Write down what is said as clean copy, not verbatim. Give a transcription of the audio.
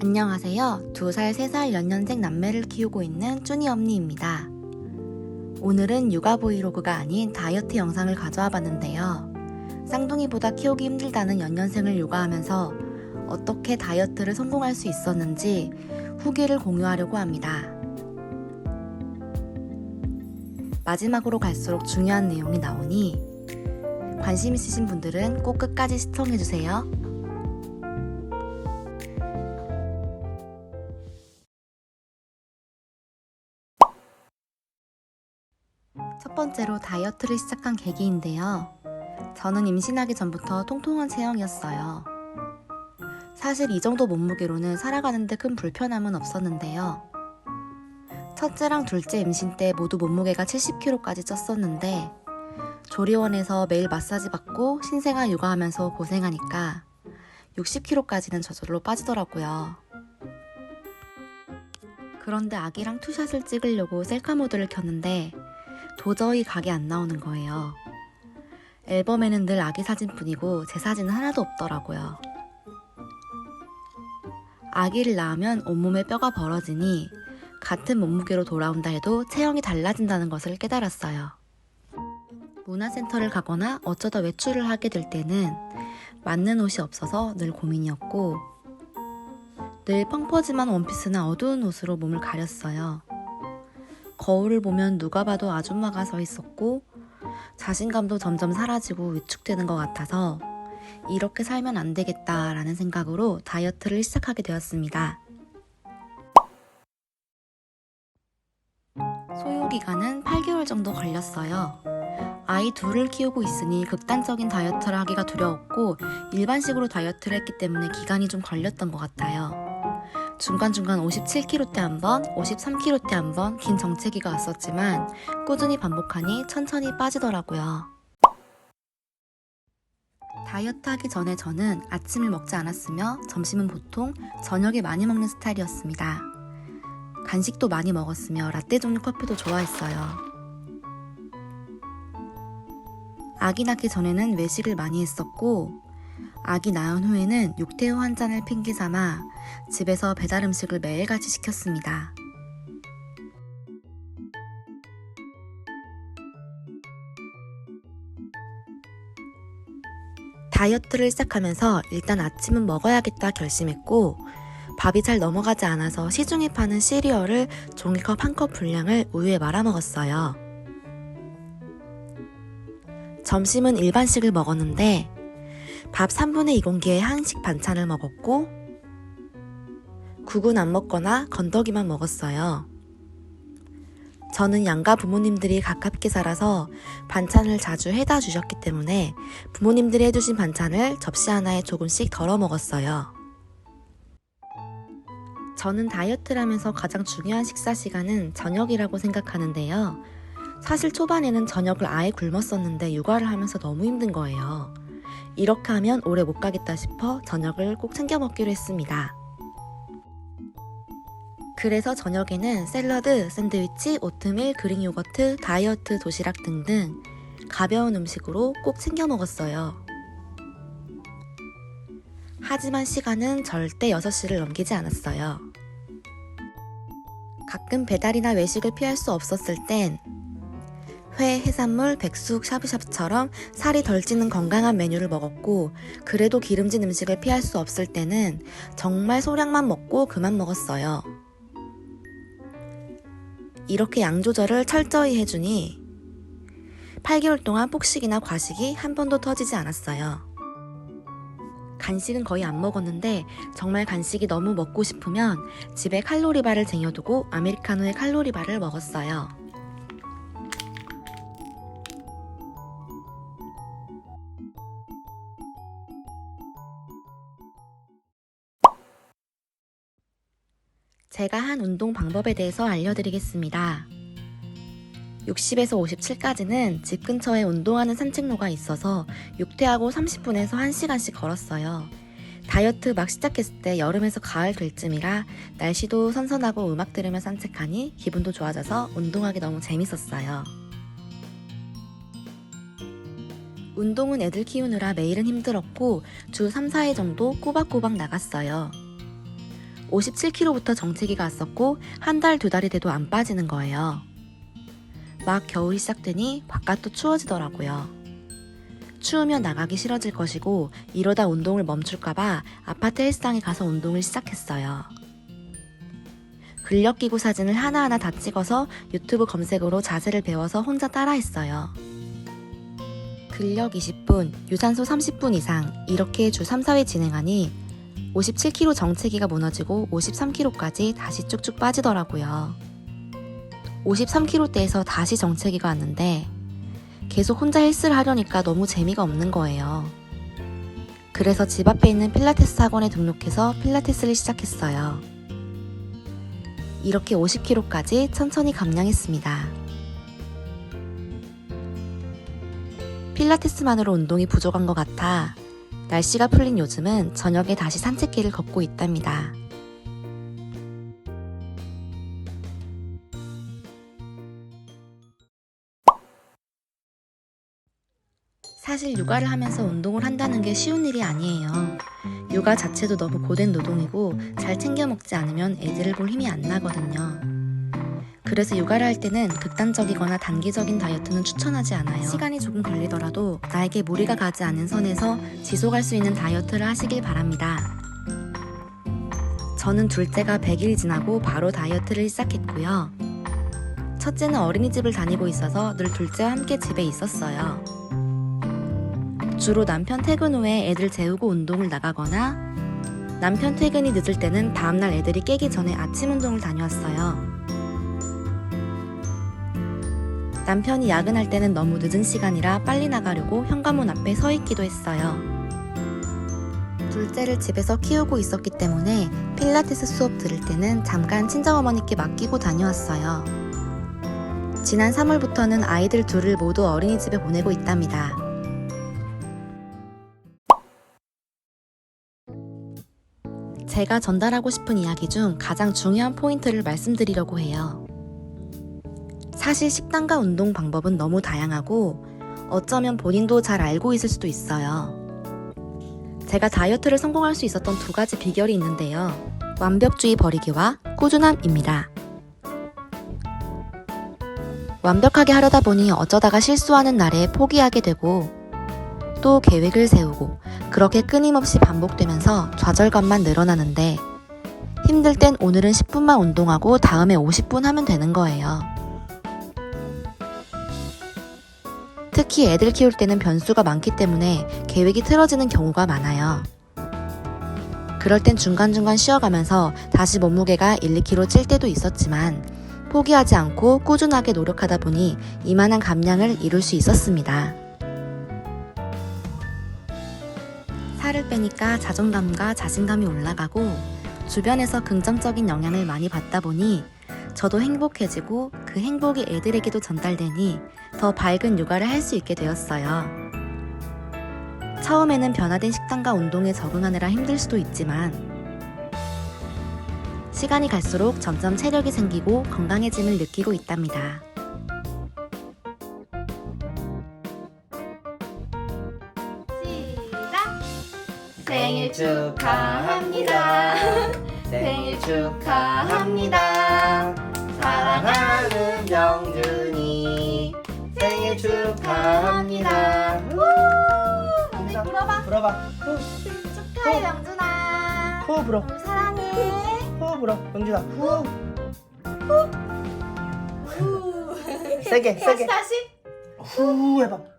안녕하세요. 2살, 3살 연년생 남매를 키우고 있는 쭈니 언니입니다. 오늘은 육아 브이로그가 아닌 다이어트 영상을 가져와 봤는데요. 쌍둥이보다 키우기 힘들다는 연년생을 육아하면서 어떻게 다이어트를 성공할 수 있었는지 후기를 공유하려고 합니다. 마지막으로 갈수록 중요한 내용이 나오니 관심 있으신 분들은 꼭 끝까지 시청해주세요. 첫 번째로 다이어트를 시작한 계기인데요. 저는 임신하기 전부터 통통한 체형이었어요. 사실 이 정도 몸무게로는 살아가는데 큰 불편함은 없었는데요. 첫째랑 둘째 임신 때 모두 몸무게가 70kg까지 쪘었는데 조리원에서 매일 마사지 받고 신생아 육아하면서 고생하니까 60kg까지는 저절로 빠지더라고요. 그런데 아기랑 투샷을 찍으려고 셀카 모드를 켰는데 도저히 각이 안 나오는 거예요. 앨범에는 늘 아기 사진뿐이고 제 사진은 하나도 없더라고요. 아기를 낳으면 온몸에 뼈가 벌어지니 같은 몸무게로 돌아온다 해도 체형이 달라진다는 것을 깨달았어요. 문화센터를 가거나 어쩌다 외출을 하게 될 때는 맞는 옷이 없어서 늘 고민이었고 늘 펑퍼짐한 원피스나 어두운 옷으로 몸을 가렸어요. 거울을 보면 누가 봐도 아줌마가 서 있었고 자신감도 점점 사라지고 위축되는 것 같아서 이렇게 살면 안 되겠다라는 생각으로 다이어트를 시작하게 되었습니다. 소요기간은 8개월 정도 걸렸어요. 아이 둘을 키우고 있으니 극단적인 다이어트를 하기가 두려웠고 일반식으로 다이어트를 했기 때문에 기간이 좀 걸렸던 것 같아요. 중간중간 57kg 때 한 번, 53kg 때 한 번 긴 정체기가 왔었지만 꾸준히 반복하니 천천히 빠지더라고요. 다이어트 하기 전에 저는 아침을 먹지 않았으며 점심은 보통 저녁에 많이 먹는 스타일이었습니다. 간식도 많이 먹었으며 라떼 종류 커피도 좋아했어요. 아기 낳기 전에는 외식을 많이 했었고 아기 낳은 후에는 육퇴후 한 잔을 핑계 삼아 집에서 배달 음식을 매일같이 시켰습니다. 다이어트를 시작하면서 일단 아침은 먹어야겠다 결심했고 밥이 잘 넘어가지 않아서 시중에 파는 시리얼을 종이컵 한 컵 분량을 우유에 말아 먹었어요. 점심은 일반식을 먹었는데 밥 3분의 2 공기에 한식 반찬을 먹었고 국은 안 먹거나 건더기만 먹었어요. 저는 양가 부모님들이 가깝게 살아서 반찬을 자주 해다 주셨기 때문에 부모님들이 해주신 반찬을 접시 하나에 조금씩 덜어 먹었어요. 저는 다이어트를 하면서 가장 중요한 식사 시간은 저녁이라고 생각하는데요. 사실 초반에는 저녁을 아예 굶었었는데 육아를 하면서 너무 힘든 거예요. 이렇게 하면 오래 못 가겠다 싶어 저녁을 꼭 챙겨 먹기로 했습니다. 그래서 저녁에는 샐러드, 샌드위치, 오트밀, 그릭 요거트, 다이어트 도시락 등등 가벼운 음식으로 꼭 챙겨 먹었어요. 하지만 시간은 절대 6시를 넘기지 않았어요. 가끔 배달이나 외식을 피할 수 없었을 땐 회, 해산물, 백숙, 샤브샤브처럼 살이 덜 찌는 건강한 메뉴를 먹었고 그래도 기름진 음식을 피할 수 없을 때는 정말 소량만 먹고 그만 먹었어요. 이렇게 양 조절을 철저히 해주니 8개월 동안 폭식이나 과식이 한 번도 터지지 않았어요. 간식은 거의 안 먹었는데 정말 간식이 너무 먹고 싶으면 집에 칼로리바를 쟁여두고 아메리카노에 칼로리바를 먹었어요. 제가 한 운동 방법에 대해서 알려드리겠습니다. 60에서 57까지는 집 근처에 운동하는 산책로가 있어서 육퇴하고 30분에서 1시간씩 걸었어요. 다이어트 막 시작했을 때 여름에서 가을 될 쯤이라 날씨도 선선하고 음악 들으며 산책하니 기분도 좋아져서 운동하기 너무 재밌었어요. 운동은 애들 키우느라 매일은 힘들었고 주 3, 4회 정도 꼬박꼬박 나갔어요. 57kg부터 정체기가 왔었고 한 달, 두 달이 돼도 안 빠지는 거예요. 막 겨울이 시작되니 바깥도 추워지더라고요. 추우면 나가기 싫어질 것이고 이러다 운동을 멈출까봐 아파트 헬스장에 가서 운동을 시작했어요. 근력기구 사진을 하나하나 다 찍어서 유튜브 검색으로 자세를 배워서 혼자 따라했어요. 근력 20분, 유산소 30분 이상 이렇게 주 3, 4회 진행하니 57kg 정체기가 무너지고 53kg까지 다시 쭉쭉 빠지더라고요. 53kg대에서 다시 정체기가 왔는데 계속 혼자 헬스를 하려니까 너무 재미가 없는 거예요. 그래서 집 앞에 있는 필라테스 학원에 등록해서 필라테스를 시작했어요. 이렇게 50kg까지 천천히 감량했습니다. 필라테스만으로 운동이 부족한 것 같아 날씨가 풀린 요즘은 저녁에 다시 산책길을 걷고 있답니다. 사실 육아를 하면서 운동을 한다는 게 쉬운 일이 아니에요. 육아 자체도 너무 고된 노동이고 잘 챙겨 먹지 않으면 애들을 볼 힘이 안 나거든요. 그래서 육아를 할 때는 극단적이거나 단기적인 다이어트는 추천하지 않아요. 시간이 조금 걸리더라도 나에게 무리가 가지 않은 선에서 지속할 수 있는 다이어트를 하시길 바랍니다. 저는 둘째가 100일 지나고 바로 다이어트를 시작했고요. 첫째는 어린이집을 다니고 있어서 늘 둘째와 함께 집에 있었어요. 주로 남편 퇴근 후에 애들 재우고 운동을 나가거나 남편 퇴근이 늦을 때는 다음날 애들이 깨기 전에 아침 운동을 다녀왔어요. 남편이 야근할 때는 너무 늦은 시간이라 빨리 나가려고 현관문 앞에 서 있기도 했어요. 둘째를 집에서 키우고 있었기 때문에 필라테스 수업 들을 때는 잠깐 친정어머니께 맡기고 다녀왔어요. 지난 3월부터는 아이들 둘을 모두 어린이집에 보내고 있답니다. 제가 전달하고 싶은 이야기 중 가장 중요한 포인트를 말씀드리려고 해요. 사실 식단과 운동 방법은 너무 다양하고 어쩌면 본인도 잘 알고 있을 수도 있어요. 제가 다이어트를 성공할 수 있었던 두 가지 비결이 있는데요. 완벽주의 버리기와 꾸준함입니다. 완벽하게 하려다 보니 어쩌다가 실수하는 날에 포기하게 되고 또 계획을 세우고 그렇게 끊임없이 반복되면서 좌절감만 늘어나는데 힘들 땐 오늘은 10분만 운동하고 다음에 50분 하면 되는 거예요. 특히 애들 키울 때는 변수가 많기 때문에 계획이 틀어지는 경우가 많아요. 그럴 땐 중간중간 쉬어가면서 다시 몸무게가 1, 2kg 찔 때도 있었지만 포기하지 않고 꾸준하게 노력하다 보니 이만한 감량을 이룰 수 있었습니다. 살을 빼니까 자존감과 자신감이 올라가고 주변에서 긍정적인 영향을 많이 받다 보니 저도 행복해지고 그 행복이 애들에게도 전달되니 더 밝은 육아를 할 수 있게 되었어요. 처음에는 변화된 식단과 운동에 적응하느라 힘들 수도 있지만 시간이 갈수록 점점 체력이 생기고 건강해짐을 느끼고 있답니다. 생일 축하합니다. 생일 축하합니다. 사랑하는 명준이 생일 축하합니다. 언니 불어봐. 불어봐. 생일 축하해 명준아. 후 불어. 우리 사랑해. 후 불어. 명준아. 후. 후. 세게 세게. 다시. 후 해봐.